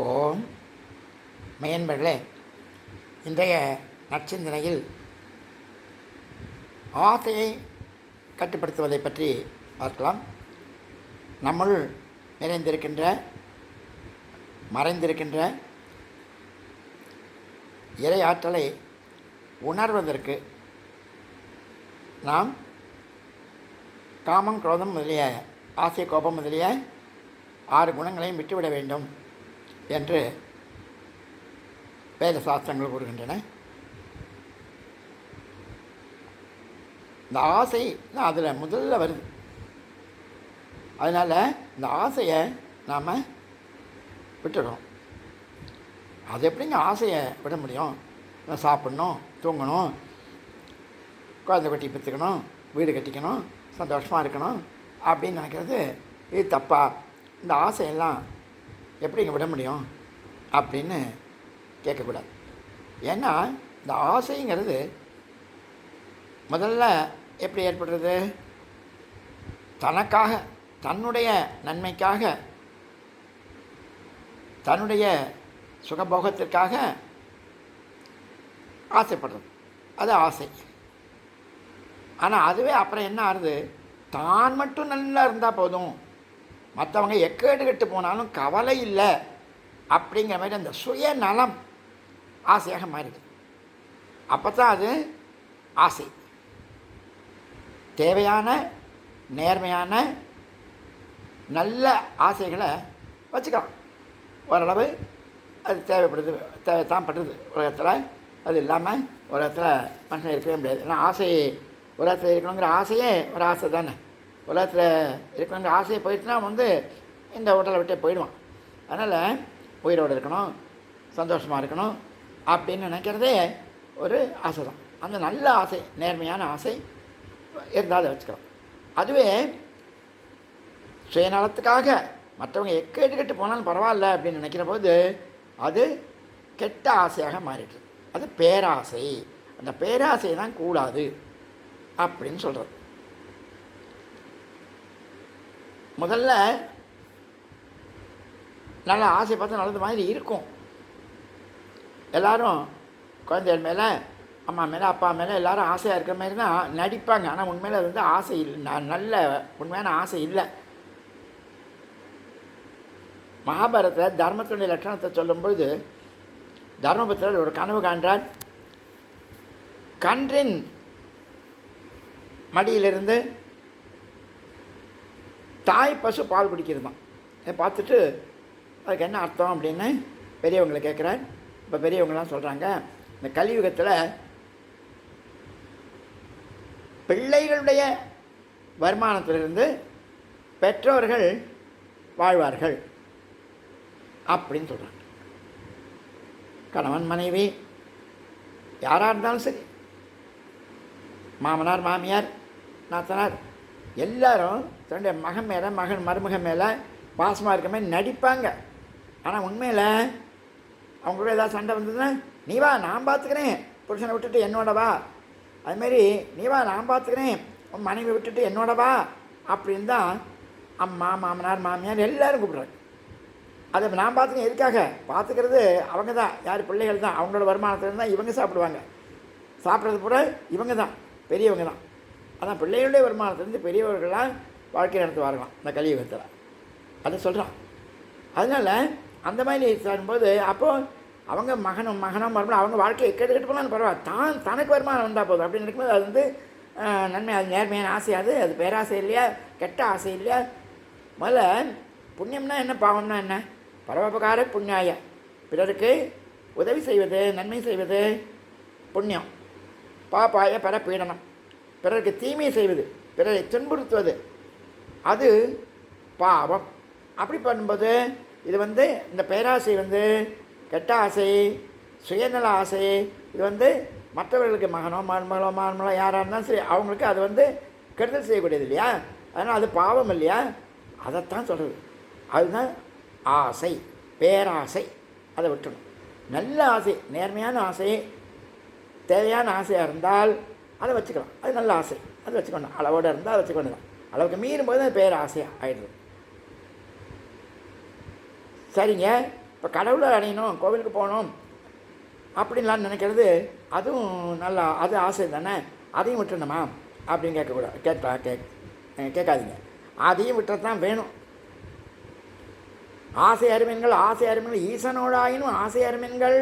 ஓம் மெய்யன்பர்களே, இன்றைய நற்சிந்தனையில் ஆசையை கட்டுப்படுத்துவதை பற்றி பார்க்கலாம். நம்முள் நிறைந்திருக்கின்ற மறைந்திருக்கின்ற இறை ஆற்றலை உணர்வதற்கு நாம் காமம், குரோதம் முதலிய ஆசை, கோபம் முதலிய 6 குணங்களையும் விட்டுவிட வேண்டும் என்று வேத சாஸ்திரங்கள் கூறுகின்றன. இந்த ஆசை தான் அதில் முதல்ல வருது. அதனால் இந்த ஆசையை நாம் விட்டுடுறோம். அது எப்படிங்க ஆசையை விட முடியும்? சாப்பிட்ணும், தூங்கணும், குழந்தை குட்டி பெற்றுக்கணும், வீடு கட்டிக்கணும், சந்தோஷமாக இருக்கணும் அப்படின்னு நினைக்கிறது இது தப்பா? இந்த ஆசையெல்லாம் எப்படிங்க விட முடியும் அப்படின்னு கேட்கக்கூடாது. ஏன்னா இந்த ஆசைங்கிறது முதல்ல எப்படி ஏற்படுறது? தனக்காக, தன்னுடைய நன்மைக்காக, தன்னுடைய சுகபோகத்திற்காக ஆசைப்படுறது, அது ஆசை. ஆனால் அதுவே அப்புறம் என்ன ஆகுது? தான் மட்டும் நல்லா இருந்தால் போதும், மற்றவங்க எக்கேடு கெட்டு போனாலும் கவலை இல்லை அப்படிங்கிற மாதிரி அந்த சுயநலம் ஆசையாக மாறிடுது. அப்போ தான் அது ஆசை. தேவையான, நேர்மையான, நல்ல ஆசைகளை வச்சுக்கலாம். ஓரளவு அது தேவைப்படுது, தேவைத்தான் படுறது உலகத்தில். அது இல்லாமல் உலகத்தில் மனுஷன் இருக்கவே முடியாது. ஏன்னா ஆசை, உலகத்தில் இருக்கணுங்கிற ஆசையே ஒரு ஆசை தானே. உலகத்தில் இருக்கணுங்கிற ஆசையை போயிட்டுனா இந்த உடலை விட்டே போயிடுவான். அதனால் உயிரோடு இருக்கணும், சந்தோஷமாக இருக்கணும் அப்படின்னு நினைக்கிறதே ஒரு ஆசை தான். அந்த நல்ல ஆசை, நேர்மையான ஆசை இருந்தால் அதை வச்சுக்கலாம். அதுவே சுயநலத்துக்காக மற்றவங்க எக்கேட்டு கெட்டு போனாலும் பரவாயில்ல அப்படின்னு நினைக்கிற போது அது கெட்ட ஆசையாக மாறிடுது. அது பேராசை. அந்த பேராசை தான் கூடாது அப்படின்னு சொல்கிறது. முதல்ல நல்ல ஆசை பார்த்தா நல்லது மாதிரி இருக்கும். எல்லோரும் குழந்தைகள் மேலே, அம்மா மேலே, அப்பா மேலே எல்லோரும் ஆசையாக இருக்கிற மாதிரி தான் நடிப்பாங்க. ஆனால் உண்மையில் அது ஆசை இல்லை, நல்ல உண்மையான ஆசை இல்லை. மகாபாரதத்தில் தர்மத்தினுடைய லட்சணத்தை சொல்லும்பொழுது தர்மபுத்திரர் ஒரு கனவு காண்றார். கன்றின் மடியிலிருந்து தாய் பசு பால் குடிக்கிறது தான். இதை பார்த்துட்டு அதுக்கு என்ன அர்த்தம் அப்படின்னு பெரியவங்களை கேட்குறார். இப்போ பெரியவங்களாம் சொல்கிறாங்க, இந்த கலியுகத்தில் பிள்ளைகளுடைய வருமானத்திலிருந்து பெற்றோர்கள் வாழ்வார்கள் அப்படின்னு சொல்கிறாங்க. கணவன் மனைவி யாராக இருந்தாலும் சரி, மாமனார் மாமியார் நாத்தனார் எல்லாரும் தன்னுடைய மகன் மேலே, மருமகன் மேலே பாசமாக இருக்க மாதிரி நடிப்பாங்க. ஆனால் உண்மையில் அவங்களோட ஏதாவது சண்டை வந்ததுன்னா, நீ வா நான் பார்த்துக்கிறேன், புருஷனை விட்டுட்டு என்னோட வா, அதுமாரி நீ வா நான் பார்த்துக்கிறேன், உன் மனைவி விட்டுட்டு என்னோட வா அப்படின்னு தான் அம்மா, மாமனார், மாமியார் எல்லோரும் கூப்பிட்றாங்க. அதை நான் பார்த்துக்கிறேன். எதுக்காக பார்த்துக்கிறது? அவங்க தான். யார்? பிள்ளைகள் தான். அவங்களோட வருமானத்தில் தான் இவங்க சாப்பிடுவாங்க. சாப்பிட்றது பூரா இவங்க தான், பெரியவங்க தான். அதான் பிள்ளைகளுடைய வருமானத்துலேருந்து பெரியவர்களாக வாழ்க்கை நடத்துவார்களாம் இந்த கலியுகத்தில். அதை சொல்கிறான். அதனால் அந்த மாதிரி சொல்லும்போது அப்போது அவங்க மகனும் மருமகளும் அவங்க வாழ்க்கையை கேட்டு போனாலும் பரவாயில்ல, தனக்கு வருமானம் வந்தால் போதும் அப்படின்னு இருக்கும்போது அது நன்மை. அது நேர்மையான ஆசை. அது பேராசை இல்லையா, கெட்ட ஆசை இல்லையா? முதல்ல புண்ணியம்னா என்ன, பாவம்னா என்ன? பரோபகார புண்ணியாய, பிறருக்கு உதவி செய்வது, நன்மை செய்வது புண்ணியம். பாப்பாய பரப்பீடனம், பிறருக்கு தீமை செய்வது, பிறரை துன்புறுத்துவது அது பாவம். அப்படி பண்ணும்போது இது இந்த பேராசை கெட்ட ஆசை, சுயநல ஆசை. இது மற்றவர்களுக்கு மகனோ மருமகளோ யாராக இருந்தாலும் சரி, அவங்களுக்கு அது கெடுதல் செய்யக்கூடியது இல்லையா? அதனால் அது பாவம் இல்லையா? அதைத்தான் சொல்கிறது. அதுதான் ஆசை, பேராசை. அதை விட்டுணும். நல்ல ஆசை, நேர்மையான ஆசை, தேவையான ஆசையாக இருந்தால் அதை வச்சுக்கலாம். அது நல்ல ஆசை, அது வச்சுக்கணும். அளவோடு இருந்தால் அதை வச்சுக்கொண்டு தான். அளவுக்கு மீறும்போது அது பேராசையாக ஆகிடுது. சரிங்க, இப்போ கடவுளை அடையணும், கோவிலுக்கு போகணும் அப்படின்லாம் நினைக்கிறது அதுவும் நல்லா, அது ஆசை தானே, அதையும் விட்டுணுமா அப்படின்னு கேட்கக்கூடாது, கேட்காதீங்க. அதையும் விட்டுறது தான் வேணும். ஆசை அருமீன்கள், ஆசை அருமீன்கள் ஈசனோடாயினும் ஆசை அருமீன்கள்.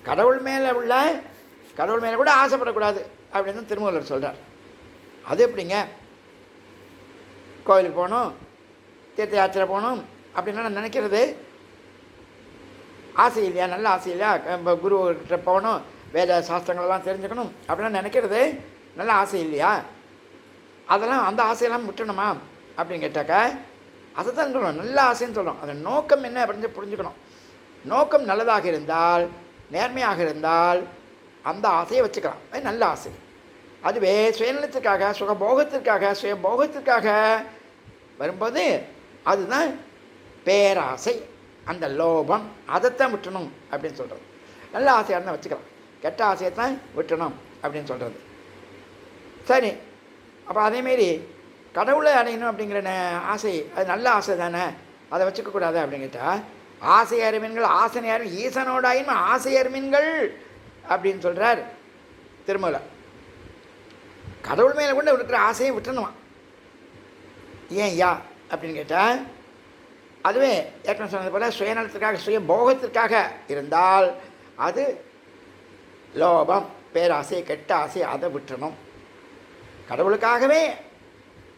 கடவுள் மேலே கூட ஆசைப்படக்கூடாது அப்படின்னு திருமூலர் சொல்கிறார். அது எப்படிங்க? கோவிலுக்கு போகணும், தீர்த்த யாத்திரை போகணும் அப்படின்னா நான் நினைக்கிறது ஆசை இல்லையா? நல்ல ஆசை இல்லையா? குருக்கிட்ட போகணும், வேத சாஸ்திரங்களெல்லாம் தெரிஞ்சுக்கணும் அப்படின்னா நினைக்கிறது நல்ல ஆசை இல்லையா? அதெல்லாம் அந்த ஆசையெல்லாம் விட்டணுமா அப்படின்னு கேட்டாக்கா அதை தான் சொல்லணும், நல்ல ஆசைன்னு சொல்லணும். அந்த நோக்கம் என்ன அப்படின்னு புரிஞ்சுக்கணும். நோக்கம் நல்லதாக இருந்தால், நேர்மையாக இருந்தால் அந்த ஆசையை வச்சுக்கலாம், அது நல்ல ஆசை. அதுவே சுயநலத்திற்காக, சுயபோகத்திற்காக வரும்போது அதுதான் பேராசை, அந்த லோபம். அதைத்தான் விட்டணும் அப்படின்னு சொல்கிறது. நல்ல ஆசையாக இருந்தால் வச்சுக்கலாம், கெட்ட ஆசையைத்தான் விட்டணும் அப்படின்னு சொல்கிறது. சரி, அப்போ அதேமாரி கடவுளை அடையணும் அப்படிங்கிற ஆசை, அது நல்ல ஆசை தானே, அதை வச்சுக்கக்கூடாது அப்படின்னு கேட்டால் ஆசை அருமீன்கள் ஆசனை அருமீன் ஈசனோடாயின் ஆசை அருமீன்கள் அப்படின்னு சொல்கிறார் திருமூலர். கடவுள் மேலே கூட இருக்கிற ஆசையை விட்டுணுமா? ஏன் யா அப்படின்னு கேட்டால் அதுவே ஏற்கனவே சொன்னது போல் சுயநலத்திற்காக, சுயபோகத்திற்காக இருந்தால் அது லோபம், பேராசை, கெட்ட ஆசை, அதை விட்டுணும். கடவுளுக்காகவே,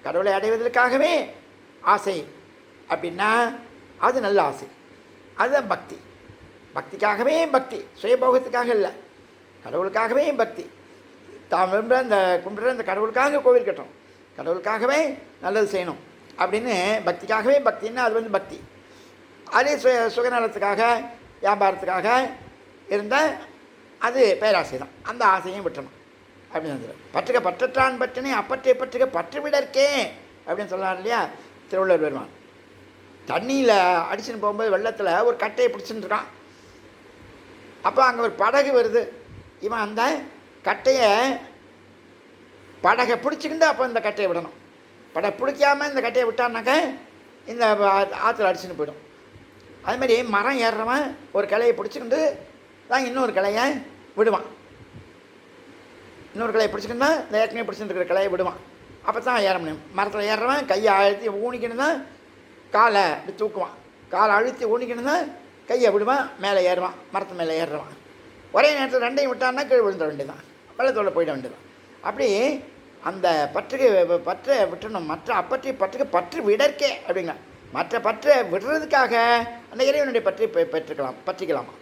கடவுளை அடைவதற்காகவே ஆசை அப்படின்னா அது நல்ல ஆசை, அதுதான் பக்தி. பக்திக்காகவே பக்தி, சுயபோகத்துக்காக இல்லை, கடவுளுக்காகவே பக்தி. தான் விரும்புகிற அந்த கும்பிட்ற அந்த கடவுளுக்காக கோவில் கட்டணும், கடவுளுக்காகவே நல்லது செய்யணும் அப்படின்னு பக்திக்காகவே பக்தின்னா அது பக்தி. அதே சுகநலத்துக்காக, வியாபாரத்துக்காக இருந்தால் அது பேராசை தான், அந்த ஆசையும் விட்டணும் அப்படின்னு பற்றுக பற்றற்றான் பற்றினே அப்பற்றை பற்றுக பற்று விடற்கே அப்படின்னு சொல்லலாம் இல்லையா திருவள்ளுவர் பெருமான். தண்ணியில் அடிச்சுன்னு போகும்போது வெள்ளத்தில் ஒரு கட்டையை பிடிச்சின்னு இருக்கான். அப்போ அங்கே ஒரு படகு வருது. இவன் அந்த கட்டையை படகை பிடிச்சிக்கிட்டு அப்போ இந்த கட்டையை விடணும். படகை பிடிக்காமல் இந்த கட்டையை விட்டான்னாக்க இந்த ஆற்றுல அடிச்சுன்னு போயிடும். அதுமாதிரி மரம் ஏறுறவன் ஒரு கிளையை பிடிச்சிக்கிட்டு தான் இன்னொரு கிளையை விடுவான். இன்னொரு கிளையை பிடிச்சிக்கிட்டு தான் இந்த ஏற்கனவே பிடிச்சிட்டு இருக்கிற கிளையை விடுவான். அப்போ தான் ஏற முடியும். மரத்தில் ஏறுறவன் கையை அழுத்தி ஊனிக்கணும் தான் காலை இப்படி தூக்குவான், காலை அழுத்தி ஊனிக்கணும் தான் கையை விடுவான், மேலே ஏறுவான், மரத்து மேலே ஏறுவான். ஒரே நேரத்தில் ரெண்டையும் விட்டான்னா கீழே விழுந்துட வேண்டியதான், வெள்ளத்தோட போயிட வேண்டியதான். அப்படி அந்த பற்றை விட்டுணும். மற்ற அப்பற்றி பற்றுக்கு பற்று விடற்கே அப்படிங்களா, மற்ற பற்றை விடுறதுக்காக அந்த இறைவனுடைய பற்றிக்கலாமா.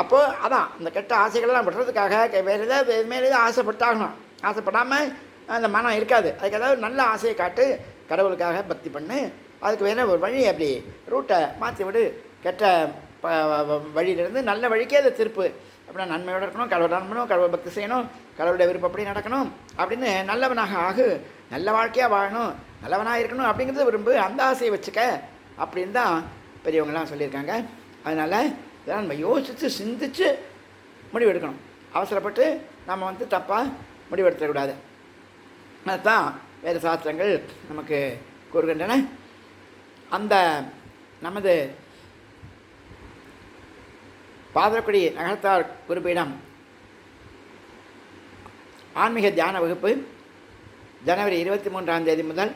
அப்போது அதான் அந்த கெட்ட ஆசைகள்லாம் விடுறதுக்காக வேறு ஏதாவது இதுமாரி ஏதாவது ஆசைப்பட்டாகணும். ஆசைப்படாமல் அந்த மனம் இருக்காது. அதுக்கு ஏதாவது நல்ல ஆசையை காட்டு, கடவுளுக்காக பக்தி பண்ணு. அதுக்கு வேணால் ஒரு வழி அப்படி ரூட்டை மாற்றி விடு, கெட்ட வழியிலேருந்து நல்ல வழிக்கே அதை திருப்பு. அப்படின்னா நன்மையோடு இருக்கணும், கடவுள் நம்பணும், கடவுள் பக்தி செய்யணும், கடவுளுடைய விருப்பப்படி நடக்கணும் அப்படின்னு நல்லவனாக ஆகு, நல்ல வாழ்க்கையாக வாழணும், நல்லவனாக இருக்கணும் அப்படிங்கிறது விரும்பு, அந்த ஆசையை வச்சுக்க அப்படின்னு தான் பெரியவங்களாம் சொல்லியிருக்காங்க. அதனால் இதெல்லாம் நம்ம யோசித்து சிந்தித்து முடிவெடுக்கணும். அவசரப்பட்டு நம்ம தப்பாக முடிவெடுத்துடக்கூடாது. அதுதான் வேறு சாஸ்திரங்கள் நமக்கு கூறுகின்றன. அந்த நமது பாதக்குடி நகரத்தார் குருபீடம் ஆன்மீக தியான வகுப்பு ஜனவரி 23ஆம் தேதி முதல்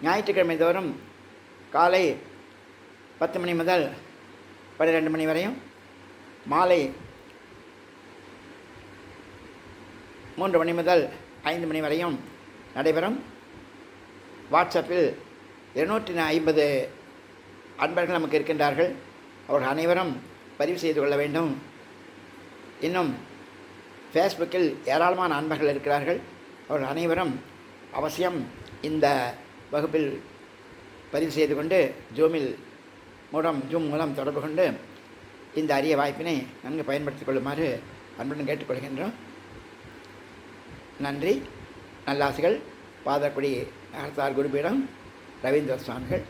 ஞாயிற்றுக்கிழமை தோறும் காலை 10 மணி முதல் 12 மணி வரையும், மாலை 3 மணி முதல் 5 மணி வரையும் நடைபெறும். வாட்ஸ்அப்பில் 250 அன்பர்கள் நமக்கு இருக்கின்றார்கள். அவர்கள் அனைவரும் பதிவு செய்து கொள்ள வேண்டும். இன்னும் ஃபேஸ்புக்கில் ஏராளமான அன்பர்கள் இருக்கிறார்கள். அவர்கள் அனைவரும் அவசியம் இந்த வகுப்பில் பதிவு செய்து கொண்டு ஜூம் மூலம் தொடர்பு கொண்டு இந்த அரிய வாய்ப்பினை நன்கு பயன்படுத்திக் கொள்ளுமாறு அன்புடன் கேட்டுக்கொள்கின்றோம். நன்றி. நல்லாசிகள். பாதக்குடி நகரத்தார் குருபீடம் ரவீந்திர சுவாமிகள்.